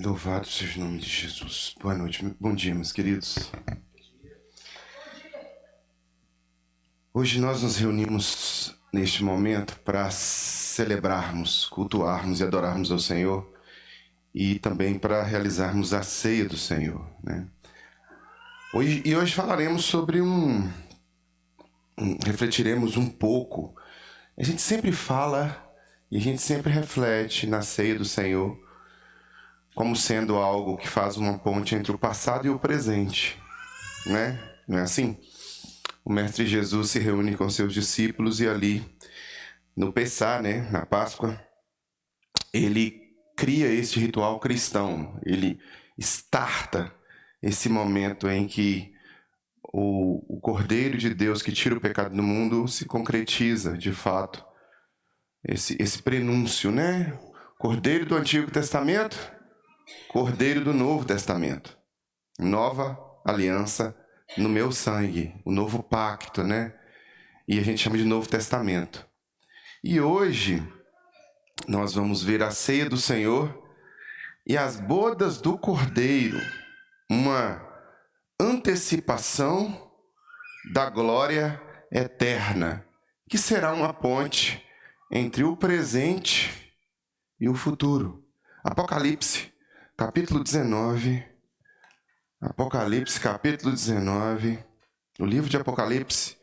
Louvado seja o nome de Jesus. Boa noite, bom dia, meus queridos. Hoje nós nos reunimos neste momento para celebrarmos, cultuarmos e adorarmos ao Senhor e também para realizarmos a ceia do Senhor, né? Hoje falaremos sobre refletiremos um pouco. A gente sempre fala e a gente sempre reflete na ceia do Senhor como sendo algo que faz uma ponte entre o passado e o presente, né? Não é assim? O Mestre Jesus se reúne com seus discípulos e ali, no Pessah, né, na Páscoa, ele cria este ritual cristão. Ele starta esse momento em que o Cordeiro de Deus que tira o pecado do mundo se concretiza, de fato. Esse prenúncio, né? Cordeiro do Antigo Testamento, Cordeiro do Novo Testamento. Nova aliança no meu sangue, o novo pacto, né? E a gente chama de Novo Testamento. E hoje nós vamos ver a ceia do Senhor e as bodas do Cordeiro, uma antecipação da glória eterna, que será uma ponte entre o presente e o futuro. Apocalipse, capítulo 19. Apocalipse, capítulo 19. O livro de Apocalipse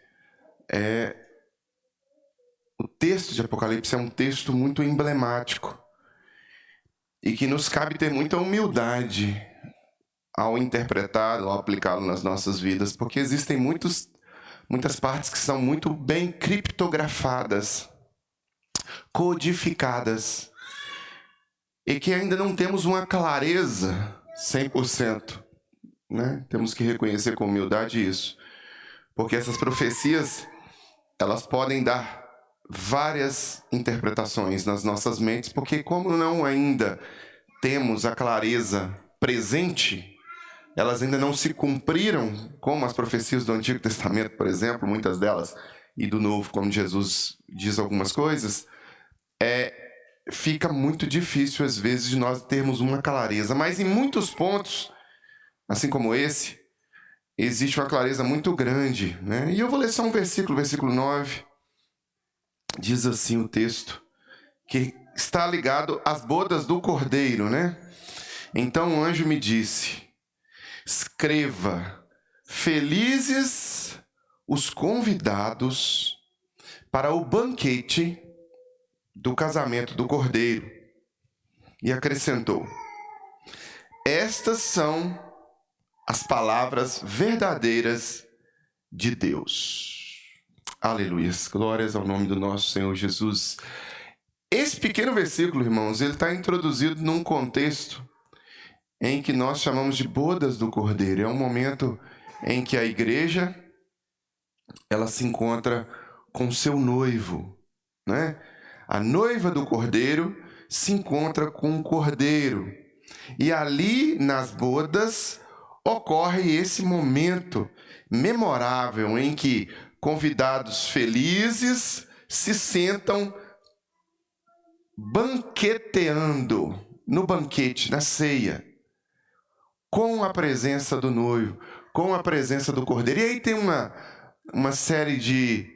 o texto de Apocalipse é um texto muito emblemático e que nos cabe ter muita humildade ao interpretá-lo, ao aplicá-lo nas nossas vidas, porque existem muitas partes que são muito bem criptografadas, codificadas, e que ainda não temos uma clareza 100%, né? Temos que reconhecer com humildade isso, porque essas profecias, elas podem dar várias interpretações nas nossas mentes, porque como não ainda temos a clareza presente, elas ainda não se cumpriram, como as profecias do Antigo Testamento, por exemplo, muitas delas, e do Novo, como Jesus diz algumas coisas, fica muito difícil, às vezes, de nós termos uma clareza. Mas em muitos pontos, assim como esse, existe uma clareza muito grande, né? E eu vou ler só um versículo, versículo 9. Diz assim o texto, que está ligado às bodas do Cordeiro, né? Então o anjo me disse: escreva, felizes os convidados para o banquete do casamento do Cordeiro. E acrescentou: estas são as palavras verdadeiras de Deus. Aleluia, glórias ao nome do nosso Senhor Jesus. Esse pequeno versículo, irmãos, ele está introduzido num contexto em que nós chamamos de bodas do Cordeiro. É um momento em que a igreja, ela se encontra com seu noivo, né? A noiva do Cordeiro se encontra com o Cordeiro. E ali nas bodas ocorre esse momento memorável em que convidados felizes se sentam banqueteando no banquete, na ceia, com a presença do noivo, com a presença do Cordeiro. E aí tem uma série de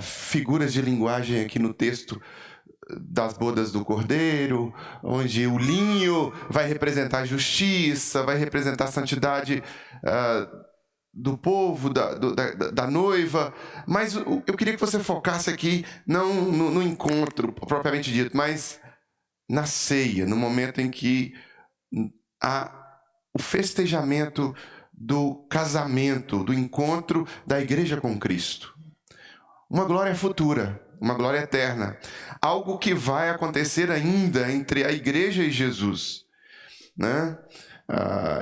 figuras de linguagem aqui no texto das bodas do Cordeiro, onde o linho vai representar a justiça, vai representar a santidade do povo, da noiva. Mas eu queria que você focasse aqui, não no encontro propriamente dito, mas na ceia, no momento em que há o festejamento do casamento, do encontro da igreja com Cristo. Uma glória futura, uma glória eterna. Algo que vai acontecer ainda entre a igreja e Jesus, né?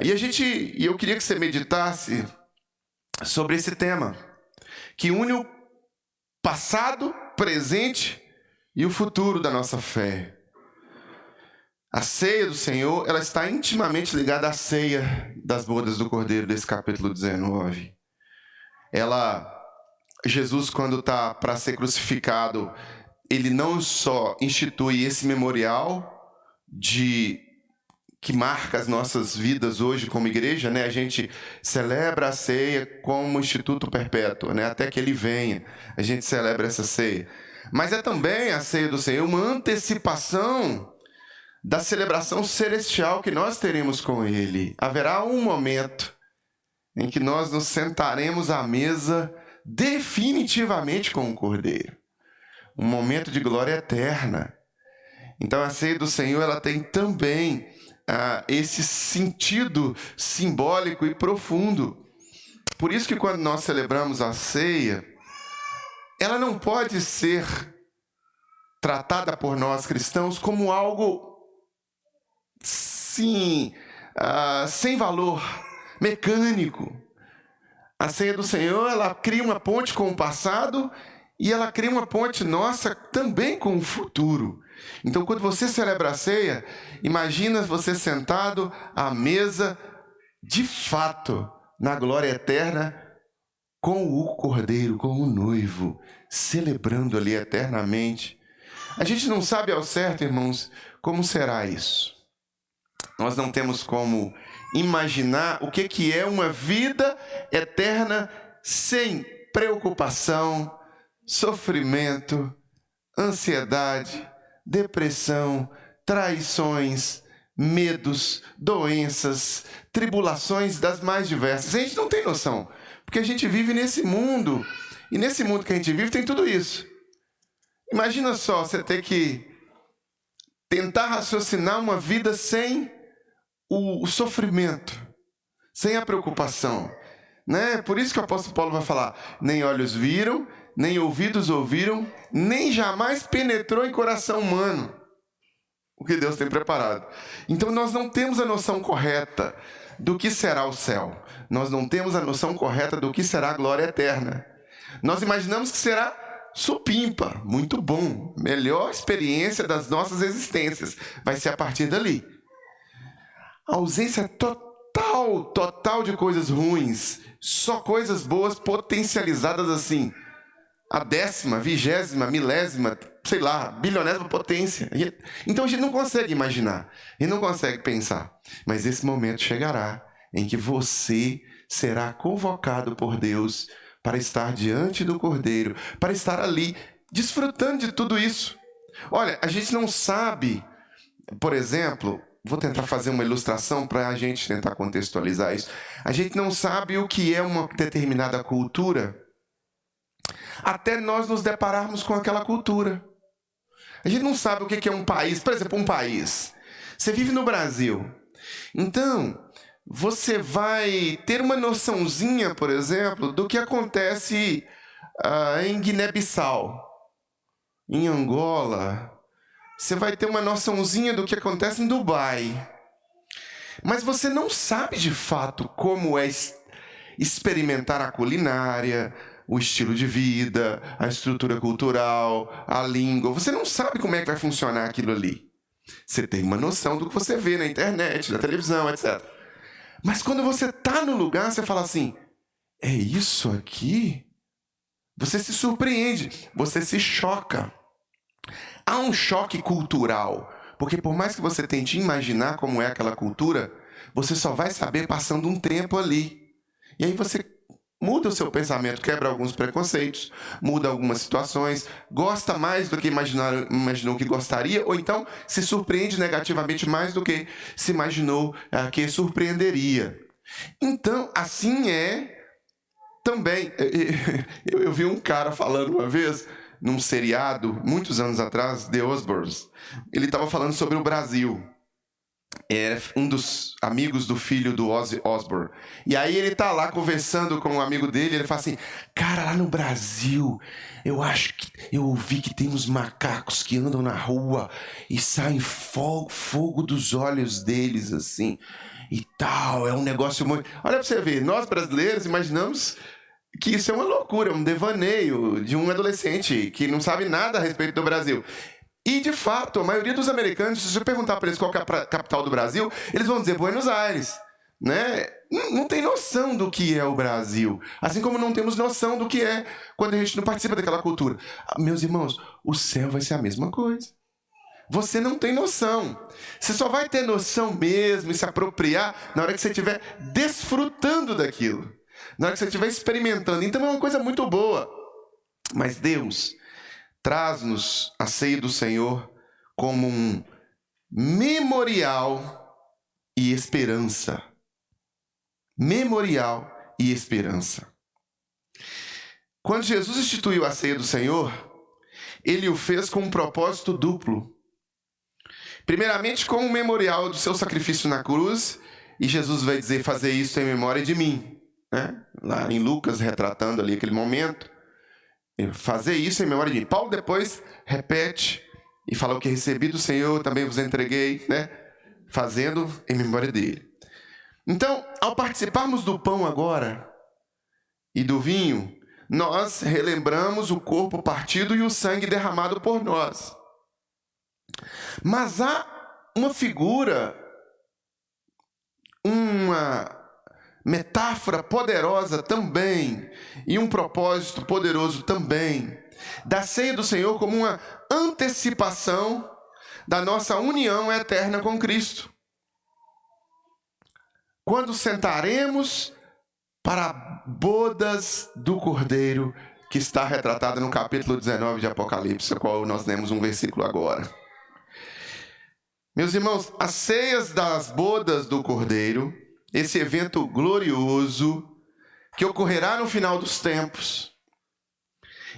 E eu queria que você meditasse sobre esse tema, que une o passado, presente e o futuro da nossa fé. A ceia do Senhor, ela está intimamente ligada à ceia das bodas do Cordeiro, desse capítulo 19. Jesus, quando está para ser crucificado, ele não só institui esse memorial que marca as nossas vidas hoje como igreja, né? A gente celebra a ceia como instituto perpétuo, né? Até que ele venha, a gente celebra essa ceia. Mas é também a ceia do Senhor uma antecipação da celebração celestial que nós teremos com ele. Haverá um momento em que nós nos sentaremos à mesa definitivamente com o Cordeiro. Um momento de glória eterna. Então a ceia do Senhor, ela tem também esse sentido simbólico e profundo. Por isso que quando nós celebramos a ceia, ela não pode ser tratada por nós cristãos como algo, sim, sem valor, mecânico. A ceia do Senhor, ela cria uma ponte com o passado e ela cria uma ponte nossa também com o futuro. Então, quando você celebra a ceia, imagina você sentado à mesa, de fato, na glória eterna, com o Cordeiro, com o noivo, celebrando ali eternamente. A gente não sabe ao certo, irmãos, como será isso. Nós não temos como imaginar o que é uma vida eterna sem preocupação, sofrimento, ansiedade, depressão, traições, medos, doenças, tribulações das mais diversas. A gente não tem noção, porque a gente vive nesse mundo, e nesse mundo que a gente vive tem tudo isso. Imagina só você ter que tentar raciocinar uma vida sem o sofrimento, sem a preocupação, né? Por isso que o apóstolo Paulo vai falar: nem olhos viram, nem ouvidos ouviram, nem jamais penetrou em coração humano o que Deus tem preparado. Então nós não temos a noção correta do que será o céu. Nós não temos a noção correta do que será a glória eterna. Nós imaginamos que será supimpa, muito bom, melhor experiência das nossas existências. Vai ser a partir dali. A ausência total de coisas ruins, só coisas boas potencializadas assim. A 10ª, 20ª, milésima, sei lá, bilionésima potência. Então a gente não consegue imaginar, a gente não consegue pensar. Mas esse momento chegará em que você será convocado por Deus para estar diante do Cordeiro, para estar ali, desfrutando de tudo isso. Olha, a gente não sabe, por exemplo, vou tentar fazer uma ilustração para a gente tentar contextualizar isso. A gente não sabe o que é uma determinada cultura até nós nos depararmos com aquela cultura. A gente não sabe o que é um país. Por exemplo, um país. Você vive no Brasil. Então, você vai ter uma noçãozinha, por exemplo, do que acontece em Guiné-Bissau, em Angola. Você vai ter uma noçãozinha do que acontece em Dubai. Mas você não sabe de fato como é experimentar a culinária, o estilo de vida, a estrutura cultural, a língua. Você não sabe como é que vai funcionar aquilo ali. Você tem uma noção do que você vê na internet, na televisão, etc. Mas quando você está no lugar, você fala assim: é isso aqui? Você se surpreende, você se choca. Há um choque cultural, porque por mais que você tente imaginar como é aquela cultura, você só vai saber passando um tempo ali. E aí você muda o seu pensamento, quebra alguns preconceitos, muda algumas situações, gosta mais do que imaginou que gostaria, ou então se surpreende negativamente mais do que se imaginou que surpreenderia. Então, assim é também. Eu vi um cara falando uma vez, num seriado, muitos anos atrás, The Osbournes. Ele estava falando sobre o Brasil. É um dos amigos do filho do Ozzy Osbourne. E aí ele tá lá conversando com um amigo dele, ele fala assim: cara, lá no Brasil, eu ouvi que tem uns macacos que andam na rua e saem fogo dos olhos deles, assim, e tal, é um negócio muito... Olha pra você ver, nós brasileiros imaginamos que isso é uma loucura, um devaneio de um adolescente que não sabe nada a respeito do Brasil. E, de fato, a maioria dos americanos, se você perguntar para eles qual que é a capital do Brasil, eles vão dizer Buenos Aires, né? Não tem noção do que é o Brasil. Assim como não temos noção do que é quando a gente não participa daquela cultura. Meus irmãos, o céu vai ser a mesma coisa. você não tem noção. Você só vai ter noção mesmo e se apropriar na hora que você estiver desfrutando daquilo. Na hora que você estiver experimentando. Então é uma coisa muito boa. Mas Deus traz-nos a ceia do Senhor como um memorial e esperança. Memorial e esperança. Quando Jesus instituiu a ceia do Senhor, ele o fez com um propósito duplo. Primeiramente, como um memorial do seu sacrifício na cruz, e Jesus vai dizer, fazer isso em memória de mim, né? Lá em Lucas, retratando ali aquele momento, fazer isso em memória de mim. Paulo depois repete e fala, o que recebi do Senhor, também vos entreguei, né? Fazendo em memória dele. Então, ao participarmos do pão agora e do vinho, nós relembramos o corpo partido e o sangue derramado por nós. Mas há uma figura, uma metáfora poderosa também, e um propósito poderoso também, da ceia do Senhor como uma antecipação da nossa união eterna com Cristo. Quando sentaremos para bodas do Cordeiro, que está retratada no capítulo 19 de Apocalipse, qual nós lemos um versículo agora. Meus irmãos, as ceias das bodas do Cordeiro, esse evento glorioso que ocorrerá no final dos tempos,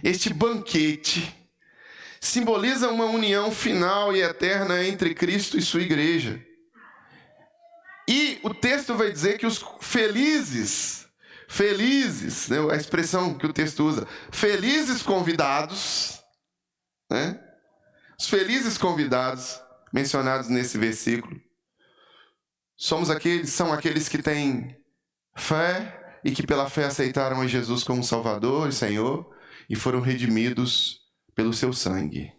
este banquete, simboliza uma união final e eterna entre Cristo e sua igreja. E o texto vai dizer que os felizes, né, a expressão que o texto usa, felizes convidados, né? Os felizes convidados mencionados nesse versículo, são aqueles que têm fé e que pela fé aceitaram a Jesus como Salvador e Senhor e foram redimidos pelo seu sangue.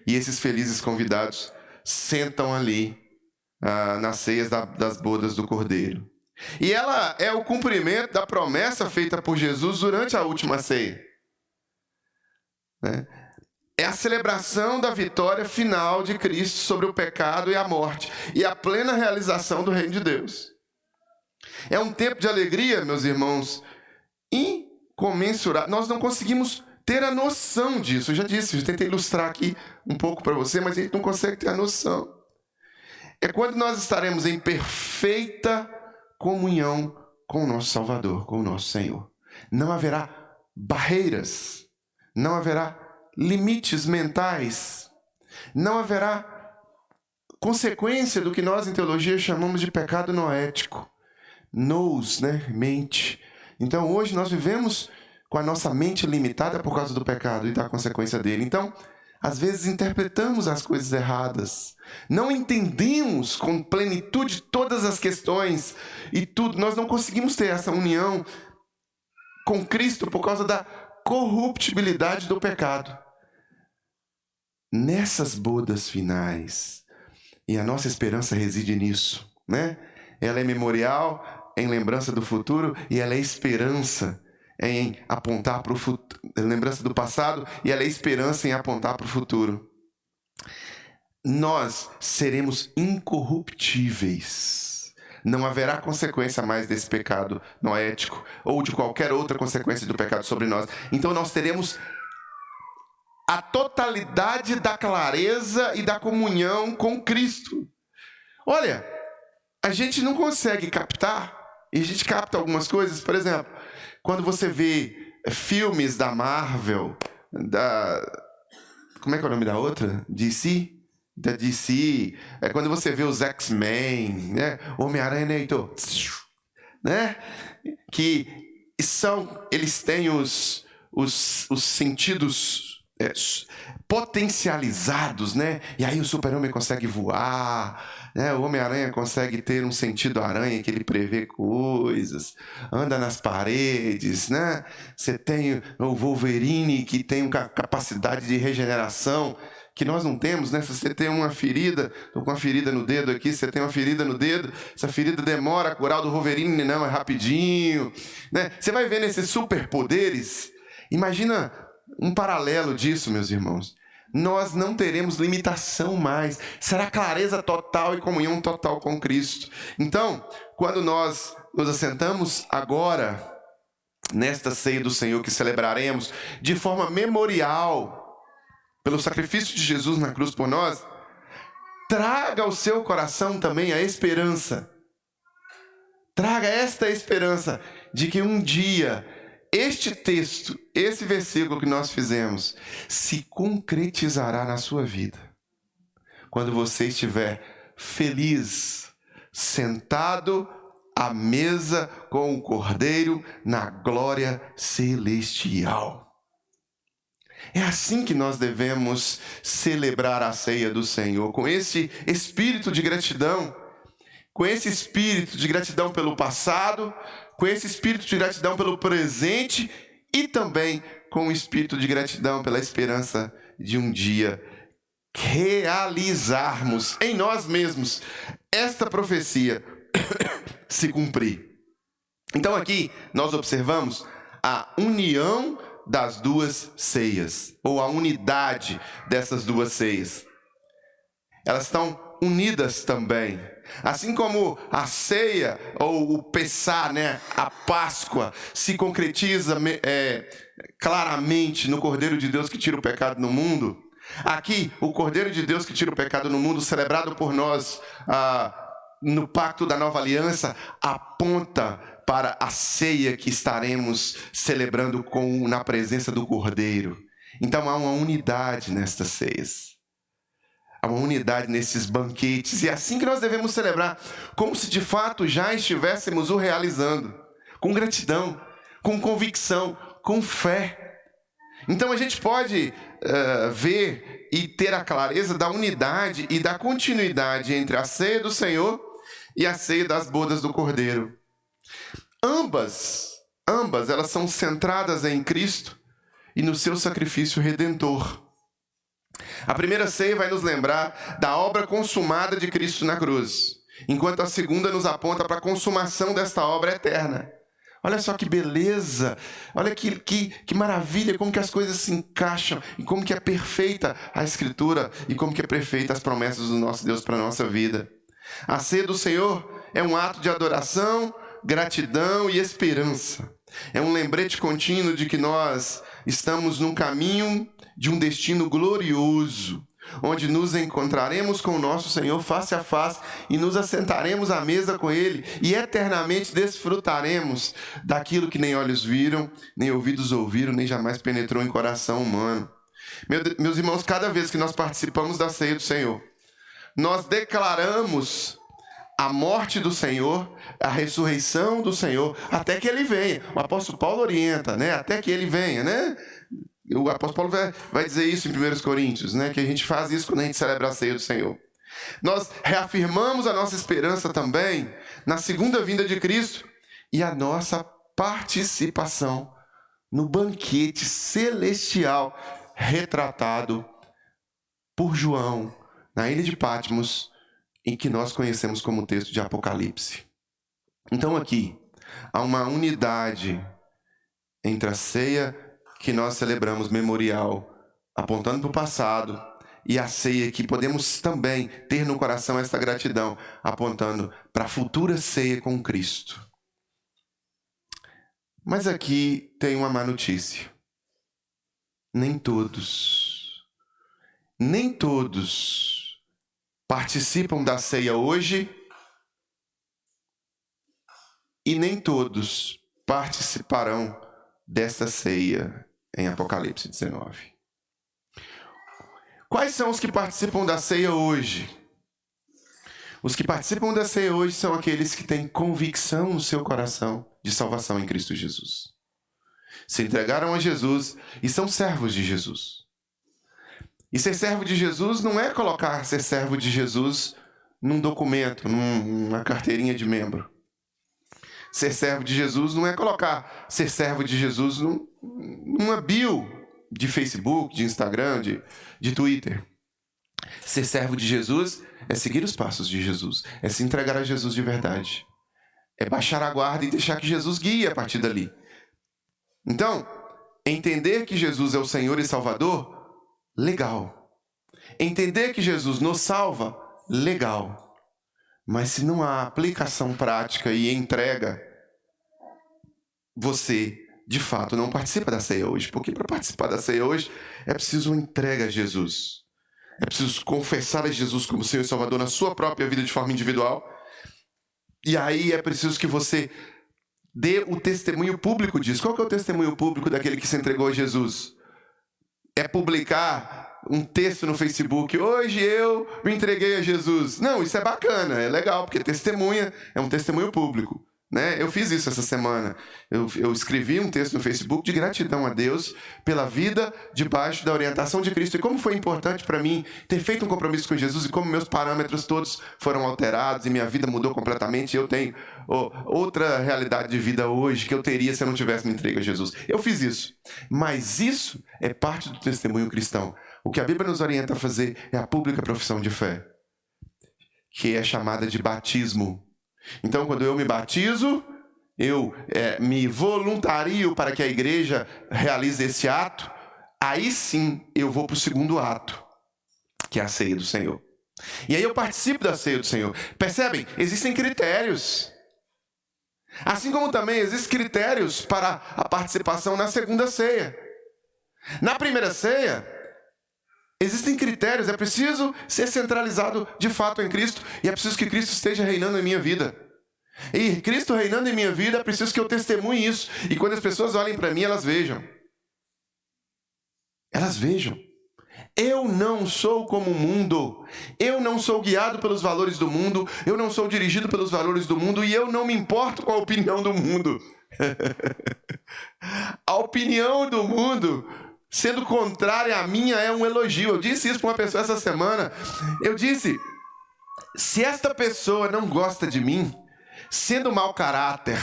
E esses felizes convidados sentam ali nas ceias das bodas do Cordeiro. E ela é o cumprimento da promessa feita por Jesus durante a última ceia, né? É a celebração da vitória final de Cristo sobre o pecado e a morte, e a plena realização do reino de Deus. É um tempo de alegria, meus irmãos, incomensurável. Nós não conseguimos ter a noção disso. Eu já disse, eu tentei ilustrar aqui um pouco para você, mas a gente não consegue ter a noção. É quando nós estaremos em perfeita comunhão com o nosso Salvador, com o nosso Senhor. Não haverá barreiras, não haverá limites mentais, não haverá consequência do que nós em teologia chamamos de pecado noético. Nous, né? Mente. Então hoje nós vivemos com a nossa mente limitada por causa do pecado e da consequência dele. Então, às vezes interpretamos as coisas erradas, não entendemos com plenitude todas as questões e tudo. Nós não conseguimos ter essa união com Cristo por causa da corruptibilidade do pecado. Nessas bodas finais, e a nossa esperança reside nisso, né? Ela é memorial em lembrança do futuro e ela é esperança em apontar para o futuro, lembrança do passado, e ela é esperança em apontar para o futuro. Nós seremos incorruptíveis. Não haverá consequência mais desse pecado noético ou de qualquer outra consequência do pecado sobre nós. Então nós teremos a totalidade da clareza e da comunhão com Cristo. Olha, a gente não consegue captar, e a gente capta algumas coisas, por exemplo, quando você vê filmes da Marvel, como é que é o nome da outra? DC? Da DC, quando você vê os X-Men, né? Homem-Aranha, né? Que eles têm os sentidos potencializados, né? E aí o Super-Homem consegue voar, né? O Homem-Aranha consegue ter um sentido aranha, que ele prevê coisas, anda nas paredes, né? Você tem o Wolverine, que tem uma capacidade de regeneração que nós não temos, né? Se você tem uma ferida, estou com uma ferida no dedo aqui, você tem uma ferida no dedo, essa ferida demora a curar, o do Wolverine não, é rapidinho, né? Você vai vendo esses superpoderes. Imagina um paralelo disso, meus irmãos. nós não teremos limitação mais. Será clareza total e comunhão total com Cristo. Então, quando nós nos assentamos agora, nesta ceia do Senhor que celebraremos de forma memorial, pelo sacrifício de Jesus na cruz por nós, traga ao seu coração também a esperança. Traga esta esperança de que um dia este texto, esse versículo que nós fizemos, se concretizará na sua vida. Quando você estiver feliz, sentado à mesa com o Cordeiro na glória celestial. É assim que nós devemos celebrar a ceia do Senhor, com esse espírito de gratidão, com esse espírito de gratidão pelo passado, com esse espírito de gratidão pelo presente e também com o espírito de gratidão pela esperança de um dia realizarmos em nós mesmos esta profecia se cumprir. Então aqui nós observamos a união das duas ceias, ou a unidade dessas duas ceias. Elas estão unidas também. Assim como a ceia, ou o Pessá, a Páscoa, se concretiza claramente no Cordeiro de Deus que tira o pecado no mundo, aqui, o Cordeiro de Deus que tira o pecado no mundo, celebrado por nós no Pacto da Nova Aliança, aponta para a ceia que estaremos celebrando na presença do Cordeiro. Então há uma unidade nestas ceias. Há uma unidade nesses banquetes. E é assim que nós devemos celebrar, como se de fato já estivéssemos o realizando. Com gratidão, com convicção, com fé. Então a gente pode ver e ter a clareza da unidade e da continuidade entre a ceia do Senhor e a ceia das bodas do Cordeiro. Ambas elas são centradas em Cristo e no seu sacrifício redentor. A primeira ceia vai nos lembrar da obra consumada de Cristo na cruz, enquanto a segunda nos aponta para a consumação desta obra eterna. Olha só que beleza, olha que maravilha, como que as coisas se encaixam, e como que é perfeita a Escritura, e como que é perfeita as promessas do nosso Deus para a nossa vida. A ceia do Senhor é um ato de adoração, gratidão e esperança. É um lembrete contínuo de que nós estamos num caminho de um destino glorioso, onde nos encontraremos com o nosso Senhor face a face e nos assentaremos à mesa com Ele e eternamente desfrutaremos daquilo que nem olhos viram, nem ouvidos ouviram, nem jamais penetrou em coração humano. Meus irmãos, cada vez que nós participamos da ceia do Senhor, nós declaramos a morte do Senhor, a ressurreição do Senhor, até que Ele venha. O apóstolo Paulo orienta, até que Ele venha, O apóstolo Paulo vai dizer isso em 1 Coríntios, que a gente faz isso quando a gente celebra a ceia do Senhor. Nós reafirmamos a nossa esperança também na segunda vinda de Cristo e a nossa participação no banquete celestial retratado por João na ilha de Patmos, em que nós conhecemos como texto de Apocalipse. Então aqui há uma unidade entre a ceia que nós celebramos memorial, apontando para o passado, e a ceia que podemos também ter no coração esta gratidão, apontando para a futura ceia com Cristo. Mas aqui tem uma má notícia. Nem todos participam da ceia hoje e nem todos participarão desta ceia em Apocalipse 19. Quais são os que participam da ceia hoje? Os que participam da ceia hoje são aqueles que têm convicção no seu coração de salvação em Cristo Jesus. Se entregaram a Jesus e são servos de Jesus. E ser servo de Jesus não é colocar ser servo de Jesus num documento, numa carteirinha de membro. Ser servo de Jesus não é colocar ser servo de Jesus numa bio de Facebook, de Instagram, de Twitter. Ser servo de Jesus é seguir os passos de Jesus, é se entregar a Jesus de verdade. É baixar a guarda e deixar que Jesus guie a partir dali. Então, entender que Jesus é o Senhor e Salvador, legal. Entender que Jesus nos salva, legal. Mas se não há aplicação prática e entrega, você, de fato, não participa da ceia hoje. Porque para participar da ceia hoje, é preciso uma entrega a Jesus. É preciso confessar a Jesus como Senhor e Salvador na sua própria vida de forma individual. E aí é preciso que você dê o testemunho público disso. Qual que é o testemunho público daquele que se entregou a Jesus? É publicar um texto no Facebook: hoje eu me entreguei a Jesus. Não, isso é bacana, é legal, porque testemunha, é um testemunho público. Né? Eu fiz isso essa semana. Eu escrevi um texto no Facebook de gratidão a Deus pela vida debaixo da orientação de Cristo. E como foi importante para mim ter feito um compromisso com Jesus e como meus parâmetros todos foram alterados e minha vida mudou completamente. Eu tenho outra realidade de vida hoje que eu teria se eu não tivesse me entregue a Jesus. Eu fiz isso. Mas isso é parte do testemunho cristão. O que a Bíblia nos orienta a fazer é a pública profissão de fé, que é chamada de batismo. Então, quando eu me batizo, eu me voluntario para que a igreja realize esse ato, aí sim eu vou para o segundo ato, que é a ceia do Senhor. E aí eu participo da ceia do Senhor. Percebem? Existem critérios. Assim como também existem critérios para a participação na segunda ceia. Na primeira ceia, existem critérios, é preciso ser centralizado de fato em Cristo, e é preciso que Cristo esteja reinando em minha vida. E Cristo reinando em minha vida, é preciso que eu testemunhe isso, e quando as pessoas olhem para mim, elas vejam. Elas vejam. Eu não sou como o mundo, eu não sou guiado pelos valores do mundo, eu não sou dirigido pelos valores do mundo, e eu não me importo com a opinião do mundo. A opinião do mundo, sendo contrária à minha, é um elogio. Eu disse isso para uma pessoa essa semana. Eu disse: se esta pessoa não gosta de mim, sendo mau caráter,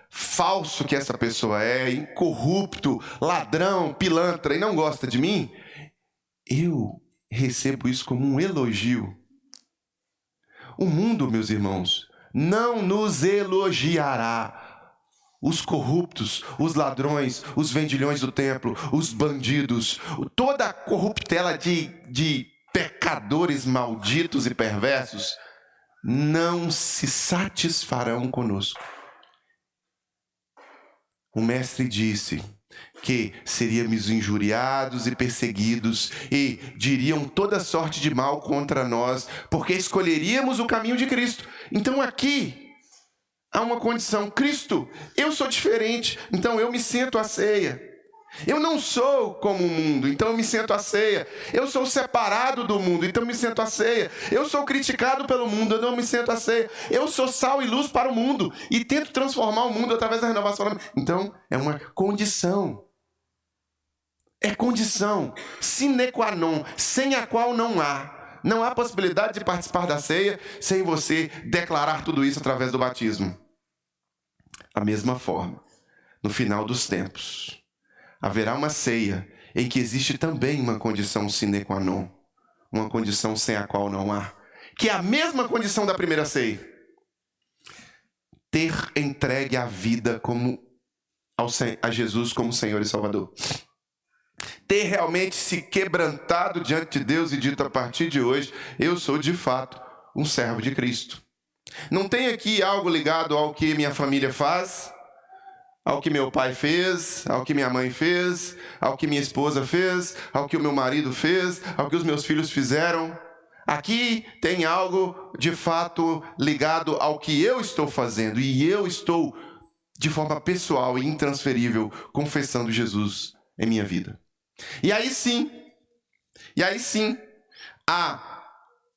falso que essa pessoa é, incorrupto, ladrão, pilantra, e não gosta de mim, eu recebo isso como um elogio. O mundo, meus irmãos, não nos elogiará. Os corruptos, os ladrões, os vendilhões do templo, os bandidos, toda a corruptela de pecadores malditos e perversos não se satisfarão conosco. O mestre disse que seríamos injuriados e perseguidos e diriam toda sorte de mal contra nós, porque escolheríamos o caminho de Cristo. Então aqui há uma condição: Cristo, eu sou diferente, então eu me sento à ceia. Eu não sou como o mundo, então eu me sento à ceia. Eu sou separado do mundo, então eu me sento à ceia. Eu sou criticado pelo mundo, eu não me sento à ceia. Eu sou sal e luz para o mundo e tento transformar o mundo através da renovação. Então é uma condição. É condição sine qua non, sem a qual não há. Não há possibilidade de participar da ceia sem você declarar tudo isso através do batismo. Da mesma forma, no final dos tempos, haverá uma ceia em que existe também uma condição sine qua non, uma condição sem a qual não há, que é a mesma condição da primeira ceia: ter entregue a vida a Jesus como Senhor e Salvador. Ter realmente se quebrantado diante de Deus e dito: a partir de hoje, eu sou de fato um servo de Cristo. Não tem aqui algo ligado ao que minha família faz, ao que meu pai fez, ao que minha mãe fez, ao que minha esposa fez, ao que o meu marido fez, ao que os meus filhos fizeram. Aqui tem algo de fato ligado ao que eu estou fazendo, e eu estou de forma pessoal e intransferível confessando Jesus em minha vida. E aí sim, há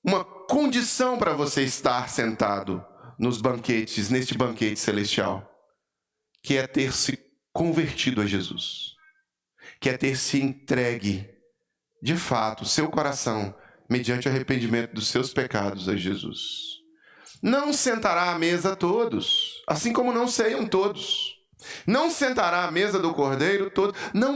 uma condição para você estar sentado nos banquetes, neste banquete celestial, que é ter se convertido a Jesus, que é ter se entregue, de fato, seu coração, mediante arrependimento dos seus pecados a Jesus. Não sentará à mesa todos, assim como não ceiam todos. Não sentará à mesa do Cordeiro todos. Não.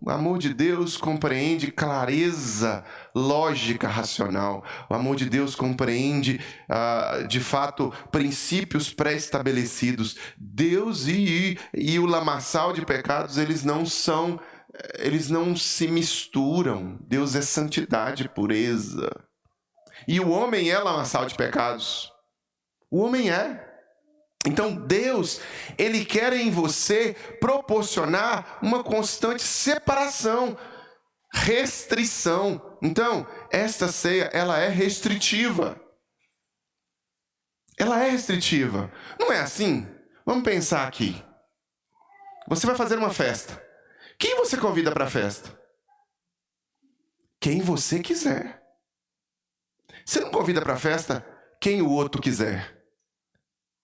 O amor de Deus compreende clareza, lógica, racional. O amor de Deus compreende, de fato, princípios pré-estabelecidos. Deus e o lamaçal de pecados, eles não são eles não se misturam. Deus é santidade e pureza. E o homem é lamaçal de pecados. O homem é. Então Deus, Ele quer em você proporcionar uma constante separação, restrição. Então, esta ceia, ela é restritiva. Ela é restritiva. Não é assim? Vamos pensar aqui. Você vai fazer uma festa. Quem você convida para a festa? Quem você quiser. Você não convida para a festa quem o outro quiser,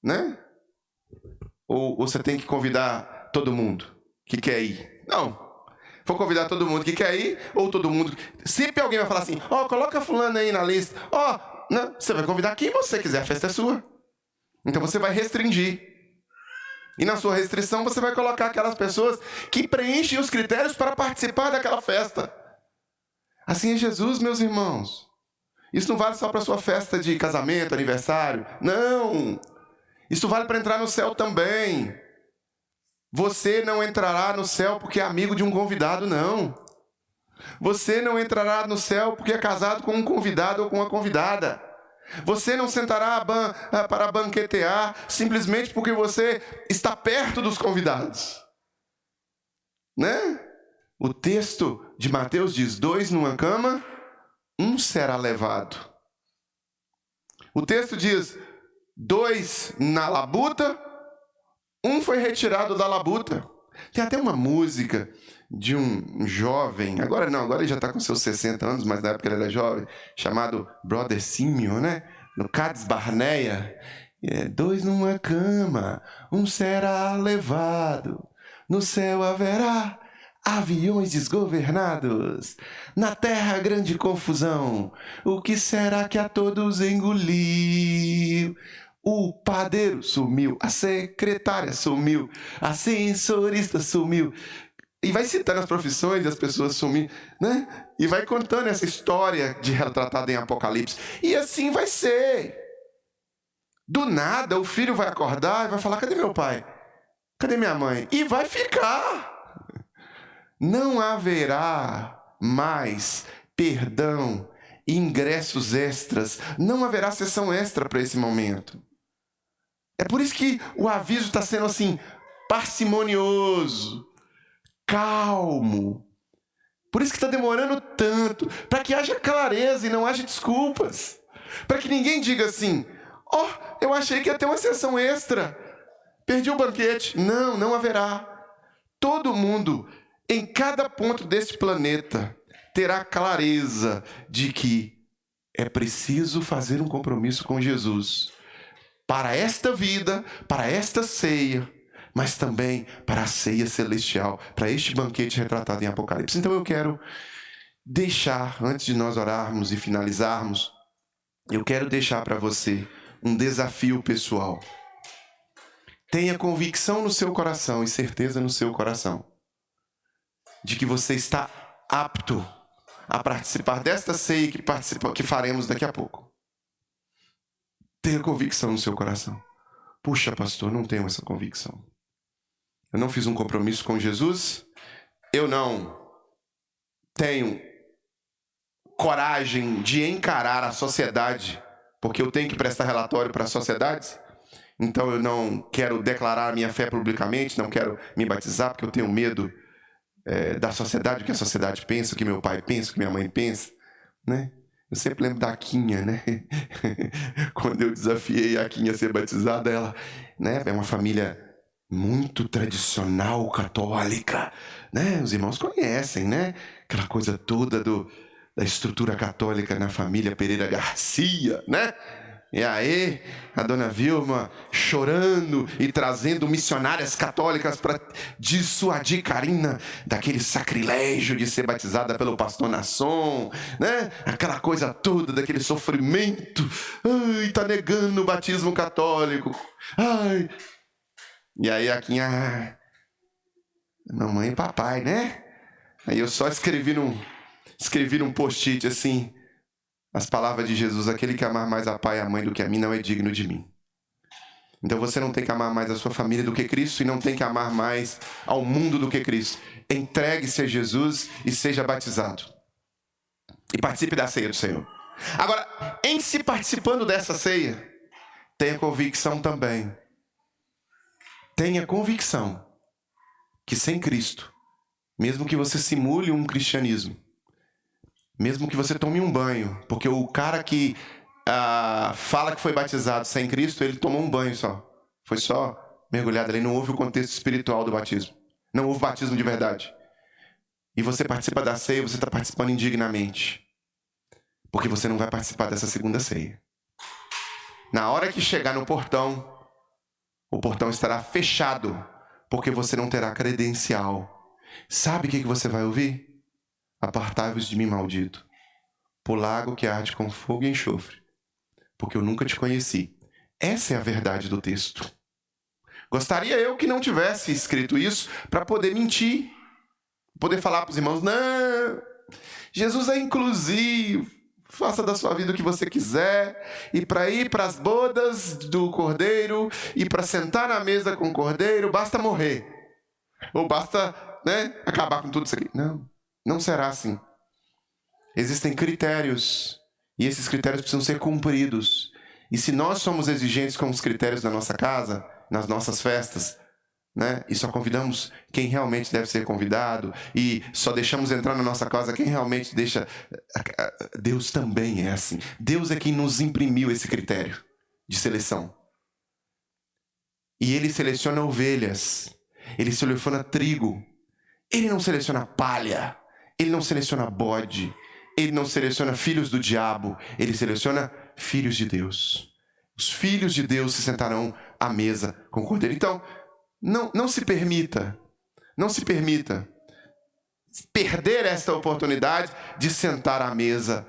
né? Ou você tem que convidar todo mundo que quer ir? Não. Vou convidar todo mundo que quer ir, ou todo mundo... Sempre alguém vai falar assim, coloca fulano aí na lista. Não, você vai convidar quem você quiser, a festa é sua. Então você vai restringir. E na sua restrição você vai colocar aquelas pessoas que preenchem os critérios para participar daquela festa. Assim é Jesus, meus irmãos. Isso não vale só para a sua festa de casamento, aniversário. Não! Isso vale para entrar no céu também. Você não entrará no céu porque é amigo de um convidado, não. Você não entrará no céu porque é casado com um convidado ou com uma convidada. Você não sentará para banquetear simplesmente porque você está perto dos convidados. Né? O texto de Mateus diz, 2 numa cama, 1 será levado. O texto diz, 2 na labuta, 1 foi retirado da labuta. Tem até uma música de um jovem, agora ele já está com seus 60 anos, mas na época ele era jovem, chamado Brother Simeon, né? No Cades Barneia. 2 numa cama, 1 será levado, no céu haverá aviões desgovernados, na terra grande confusão, o que será que a todos engoliu? O padeiro sumiu, a secretária sumiu, a ascensorista sumiu. E vai citando as profissões das pessoas sumindo, né? E vai contando essa história de retratada em Apocalipse. E assim vai ser. Do nada, o filho vai acordar e vai falar, cadê meu pai? Cadê minha mãe? E vai ficar. Não haverá mais perdão, ingressos extras. Não haverá sessão extra para esse momento. É por isso que o aviso está sendo assim, parcimonioso, calmo. Por isso que está demorando tanto, para que haja clareza e não haja desculpas. Para que ninguém diga assim, eu achei que ia ter uma sessão extra, perdi o banquete. Não, não haverá. Todo mundo, em cada ponto deste planeta, terá clareza de que é preciso fazer um compromisso com Jesus. Para esta vida, para esta ceia, mas também para a ceia celestial, para este banquete retratado em Apocalipse. Então eu quero deixar, antes de nós orarmos e finalizarmos, eu quero deixar para você um desafio pessoal. Tenha convicção no seu coração e certeza no seu coração de que você está apto a participar desta ceia que faremos daqui a pouco. Tenha convicção no seu coração. Puxa, pastor, não tenho essa convicção. Eu não fiz um compromisso com Jesus. Eu não tenho coragem de encarar a sociedade, porque eu tenho que prestar relatório para as sociedades. Então eu não quero declarar minha fé publicamente, não quero me batizar, porque eu tenho medo da sociedade, o que a sociedade pensa, o que meu pai pensa, o que minha mãe pensa, né? Eu sempre lembro da Quinha, né? Quando eu desafiei a Quinha a ser batizada, ela, né? É uma família muito tradicional católica, né? Os irmãos conhecem, né? Aquela coisa toda da estrutura católica na família Pereira Garcia, né? E aí, a dona Vilma chorando e trazendo missionárias católicas para dissuadir Karina daquele sacrilégio de ser batizada pelo pastor Nasson, né? Aquela coisa toda, daquele sofrimento. Ai, tá negando o batismo católico. Ai. E aí aqui, mamãe e papai, né? Aí eu só escrevi num post-it assim, as palavras de Jesus, aquele que amar mais a pai e a mãe do que a mim não é digno de mim. Então você não tem que amar mais a sua família do que Cristo e não tem que amar mais ao mundo do que Cristo. Entregue-se a Jesus e seja batizado. E participe da ceia do Senhor. Agora, em se participando dessa ceia, tenha convicção também. Tenha convicção que sem Cristo, mesmo que você simule um cristianismo, mesmo que você tome um banho, porque o cara que fala que foi batizado sem Cristo, ele tomou um banho só. Foi só mergulhado ali, não houve o contexto espiritual do batismo. Não houve batismo de verdade. E você participa da ceia, você está participando indignamente. Porque você não vai participar dessa segunda ceia. Na hora que chegar no portão, o portão estará fechado, porque você não terá credencial. Sabe o que você vai ouvir? Apartai-vos de mim, maldito, pro lago que arde com fogo e enxofre, porque eu nunca te conheci. Essa é a verdade do texto. Gostaria eu que não tivesse escrito isso para poder mentir, poder falar para os irmãos, não, Jesus é inclusivo, faça da sua vida o que você quiser, e para ir para as bodas do Cordeiro, e para sentar na mesa com o Cordeiro, basta morrer, ou basta, acabar com tudo isso aqui. Não, não será assim. Existem critérios, e esses critérios precisam ser cumpridos. E se nós somos exigentes com os critérios da nossa casa, nas nossas festas, e só convidamos quem realmente deve ser convidado, e só deixamos entrar na nossa casa quem realmente deixa... Deus também é assim. Deus é quem nos imprimiu esse critério de seleção. E Ele seleciona ovelhas, Ele seleciona trigo, Ele não seleciona palha, Ele não seleciona bode, Ele não seleciona filhos do diabo, Ele seleciona filhos de Deus. Os filhos de Deus se sentarão à mesa com o Cordeiro. Então, não se permita perder esta oportunidade de sentar à mesa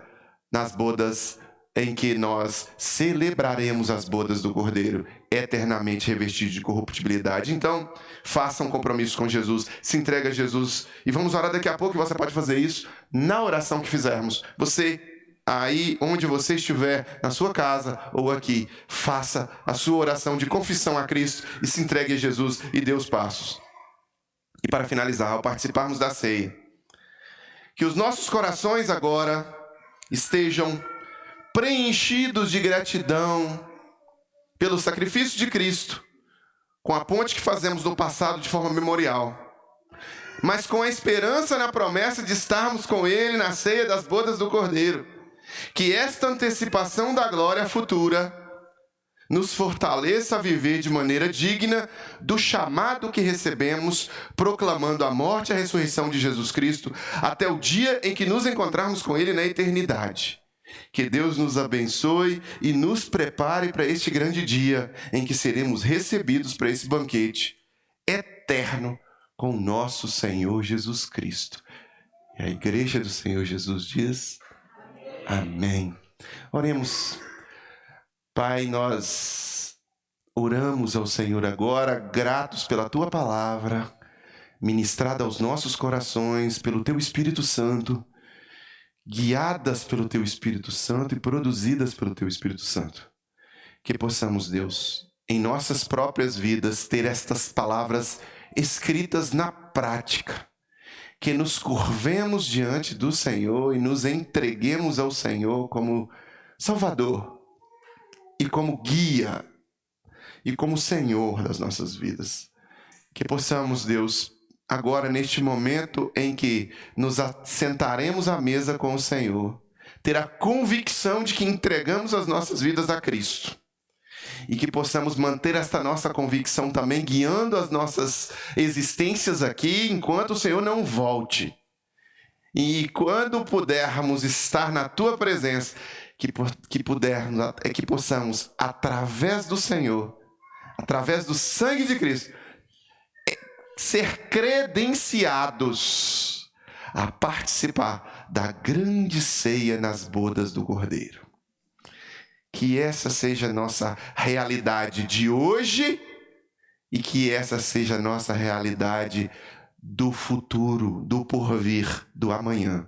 nas bodas em que nós celebraremos as bodas do Cordeiro, eternamente revestido de corruptibilidade. Então, faça um compromisso com Jesus, se entregue a Jesus, e vamos orar daqui a pouco, e você pode fazer isso na oração que fizermos. Você, aí onde você estiver, na sua casa ou aqui, faça a sua oração de confissão a Cristo e se entregue a Jesus e dê os passos. E para finalizar, ao participarmos da ceia, que os nossos corações agora estejam preenchidos de gratidão pelo sacrifício de Cristo, com a ponte que fazemos no passado de forma memorial, mas com a esperança na promessa de estarmos com Ele na ceia das bodas do Cordeiro. Que esta antecipação da glória futura nos fortaleça a viver de maneira digna do chamado que recebemos, proclamando a morte e a ressurreição de Jesus Cristo até o dia em que nos encontrarmos com Ele na eternidade. Que Deus nos abençoe e nos prepare para este grande dia em que seremos recebidos para esse banquete eterno com o nosso Senhor Jesus Cristo. E a igreja do Senhor Jesus diz... Amém. Oremos. Pai, nós oramos ao Senhor agora, gratos pela Tua palavra, ministrada aos nossos corações pelo Teu Espírito Santo, guiadas pelo Teu Espírito Santo e produzidas pelo Teu Espírito Santo. Que possamos, Deus, em nossas próprias vidas, ter estas palavras escritas na prática. Que nos curvemos diante do Senhor e nos entreguemos ao Senhor como Salvador e como guia e como Senhor das nossas vidas. Que possamos, Deus, agora neste momento em que nos assentaremos à mesa com o Senhor, ter a convicção de que entregamos as nossas vidas a Cristo. E que possamos manter esta nossa convicção também guiando as nossas existências aqui enquanto o Senhor não volte. E quando pudermos estar na Tua presença, que possamos, através do Senhor, através do sangue de Cristo, ser credenciados a participar da grande ceia nas bodas do Cordeiro. Que essa seja a nossa realidade de hoje e que essa seja a nossa realidade do futuro, do porvir, do amanhã.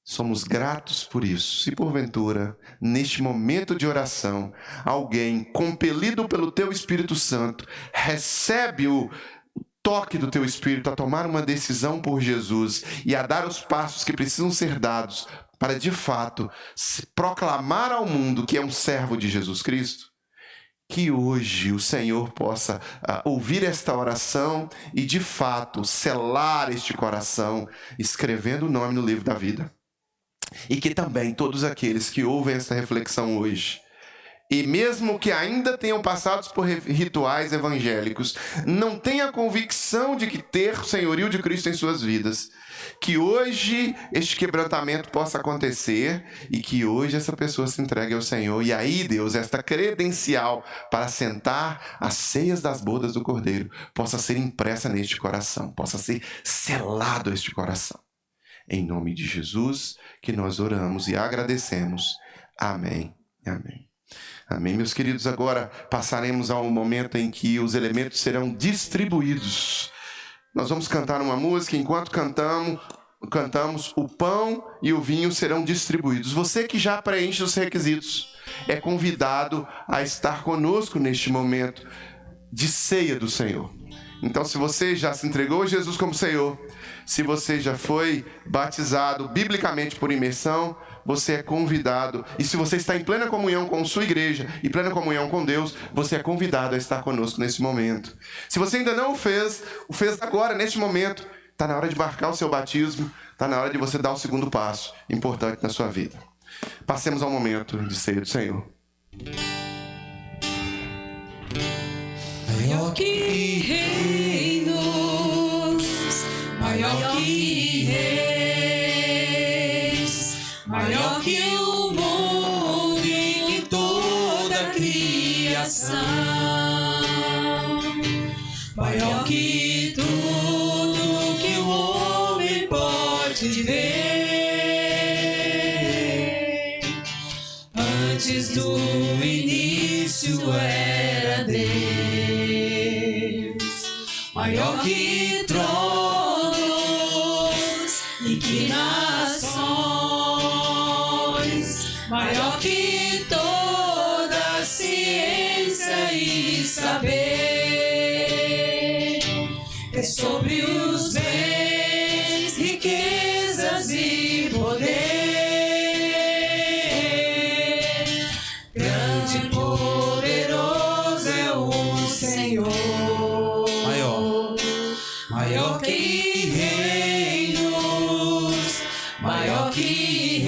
Somos gratos por isso. Se porventura, neste momento de oração, alguém, compelido pelo Teu Espírito Santo, recebe o toque do Teu Espírito a tomar uma decisão por Jesus e a dar os passos que precisam ser dados para, de fato, proclamar ao mundo que é um servo de Jesus Cristo, que hoje o Senhor possa ouvir esta oração e, de fato, selar este coração, escrevendo o nome no livro da vida. E que também todos aqueles que ouvem esta reflexão hoje, e mesmo que ainda tenham passado por rituais evangélicos, não tenham a convicção de que ter o senhorio de Cristo em suas vidas, que hoje este quebrantamento possa acontecer e que hoje essa pessoa se entregue ao Senhor. E aí, Deus, esta credencial para sentar às ceias das bodas do Cordeiro possa ser impressa neste coração, possa ser selado este coração. Em nome de Jesus, que nós oramos e agradecemos. Amém. Amém. Amém, meus queridos. Agora passaremos ao momento em que os elementos serão distribuídos. Nós vamos cantar uma música. Enquanto cantamos, o pão e o vinho serão distribuídos. Você que já preenche os requisitos é convidado a estar conosco neste momento de ceia do Senhor. Então, se você já se entregou a Jesus como Senhor, se você já foi batizado biblicamente por imersão, você é convidado. E se você está em plena comunhão com sua igreja e plena comunhão com Deus, você é convidado a estar conosco nesse momento. Se você ainda não o fez agora, neste momento, está na hora de marcar o seu batismo, está na hora de você dar o segundo passo importante na sua vida. Passemos ao momento de ceia do Senhor. Maior que reinos, maior que reis, maior que o mundo e que toda a criação, maior que tudo que o homem pode ver. Antes do início era Deus, maior que tronos e que nações, maior que toda a ciência e saber. É sobre os bens, riquezas e poder. Grande e poderoso é o Senhor. Maior que reinos, maior que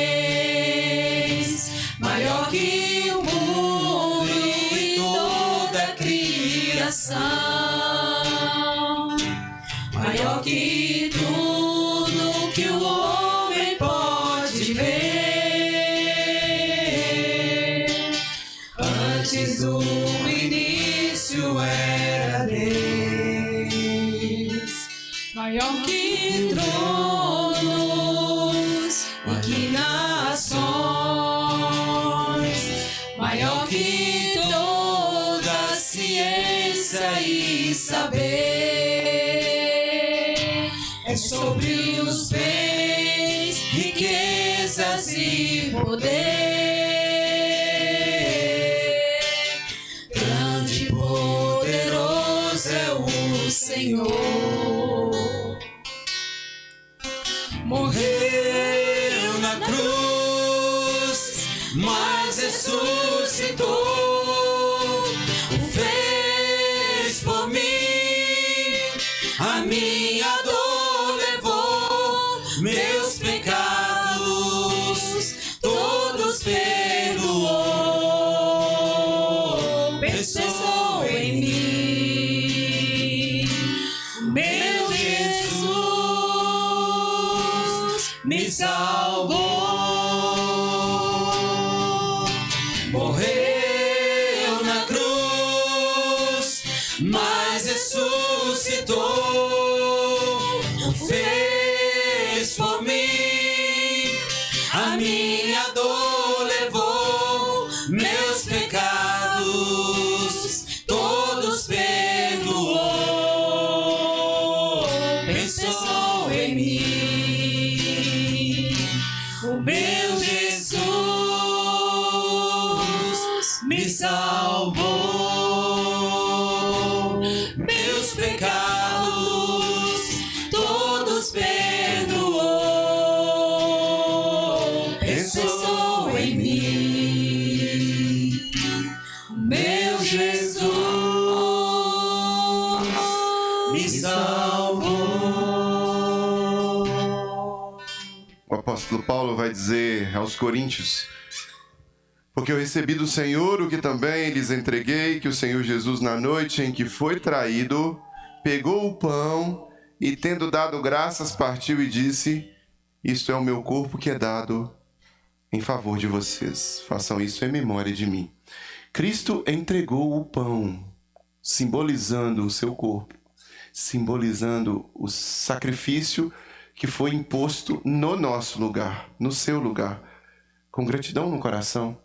reis, maior que o mundo e toda a criação, maior que tudo que o homem pode ver. Antes do início era Deus, maior que tronos e que nações, maior que toda a ciência e saber. É sobre os bens, riquezas e poder. Grande e poderoso é o Senhor. Morreu na cruz, mas ressuscitou, o fez por mim, a minha dor levou, meus pecados todos perdoou. Pensou em mim, meu Jesus me salvou. Morreu na cruz, mas ressuscitou, fez por mim, a minha dor levou, meus pecados todos perdoou. Pensou em mim, salvou, meus pecados todos perdoou, pensou em mim, meu Jesus me salvou. O apóstolo Paulo vai dizer aos Coríntios: porque eu recebi do Senhor o que também lhes entreguei, que o Senhor Jesus, na noite em que foi traído, pegou o pão e, tendo dado graças, partiu e disse: isto é o meu corpo que é dado em favor de vocês. Façam isso em memória de mim. Cristo entregou o pão, simbolizando o seu corpo, simbolizando o sacrifício que foi imposto no nosso lugar, no seu lugar. Com gratidão no coração,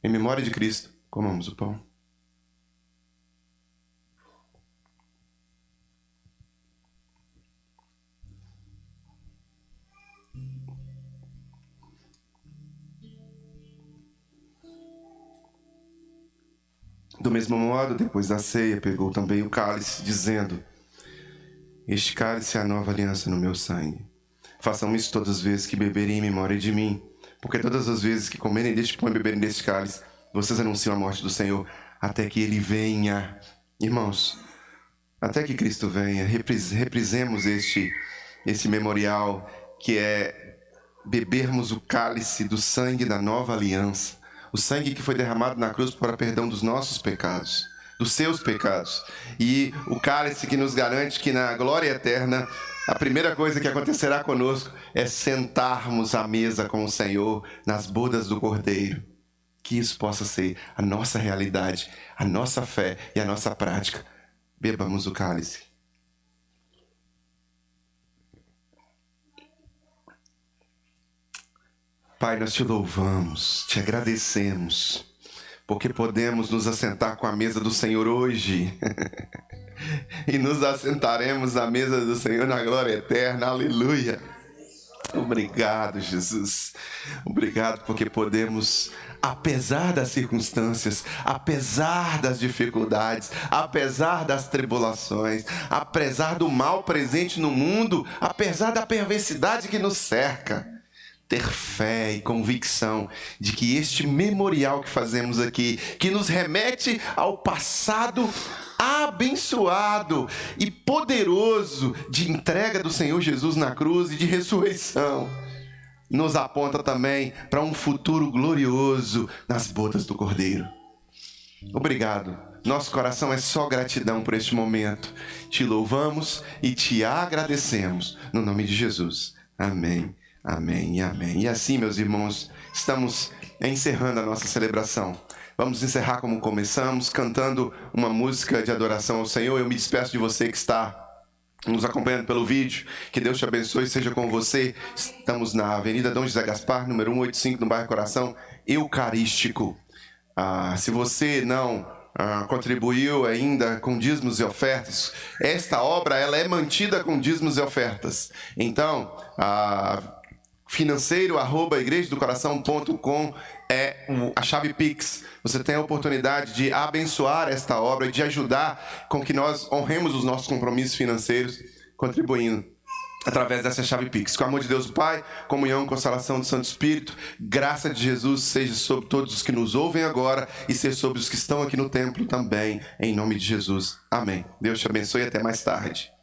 em memória de Cristo, comamos o pão. Do mesmo modo, depois da ceia, pegou também o cálice, dizendo: este cálice é a nova aliança no meu sangue. Façam isso todas as vezes que beberem em memória de mim, porque todas as vezes que comerem deste pão e beberem deste cálice, vocês anunciam a morte do Senhor até que Ele venha. Irmãos, até que Cristo venha, reprisemos esse memorial, que é bebermos o cálice do sangue da nova aliança, o sangue que foi derramado na cruz para perdão dos nossos pecados, dos seus pecados, e o cálice que nos garante que na glória eterna a primeira coisa que acontecerá conosco é sentarmos à mesa com o Senhor nas bodas do Cordeiro. Que isso possa ser a nossa realidade, a nossa fé e a nossa prática. Bebamos o cálice. Pai, nós te louvamos, te agradecemos, porque podemos nos assentar com a mesa do Senhor hoje. E nos assentaremos à mesa do Senhor na glória eterna. Aleluia. Obrigado, Jesus. Obrigado porque podemos, apesar das circunstâncias, apesar das dificuldades, apesar das tribulações, apesar do mal presente no mundo, apesar da perversidade que nos cerca, ter fé e convicção de que este memorial que fazemos aqui, que nos remete ao passado abençoado e poderoso de entrega do Senhor Jesus na cruz e de ressurreição, nos aponta também para um futuro glorioso nas bodas do Cordeiro. Obrigado. Nosso coração é só gratidão por este momento. Te louvamos e te agradecemos. No nome de Jesus. Amém, amém e amém. E assim, meus irmãos, estamos encerrando a nossa celebração. Vamos encerrar como começamos, cantando uma música de adoração ao Senhor. Eu me despeço de você que está nos acompanhando pelo vídeo. Que Deus te abençoe e seja com você. Estamos na Avenida Dom José Gaspar, número 185, no bairro Coração Eucarístico. Se você não contribuiu ainda com dízimos e ofertas, esta obra ela é mantida com dízimos e ofertas. Então, financeiro@igrejadocoração.com é a chave Pix. Você tem a oportunidade de abençoar esta obra e de ajudar com que nós honremos os nossos compromissos financeiros, contribuindo através dessa chave Pix. Com o amor de Deus o Pai, comunhão, consolação do Santo Espírito, graça de Jesus seja sobre todos os que nos ouvem agora e seja sobre os que estão aqui no templo também, em nome de Jesus. Amém. Deus te abençoe e até mais tarde.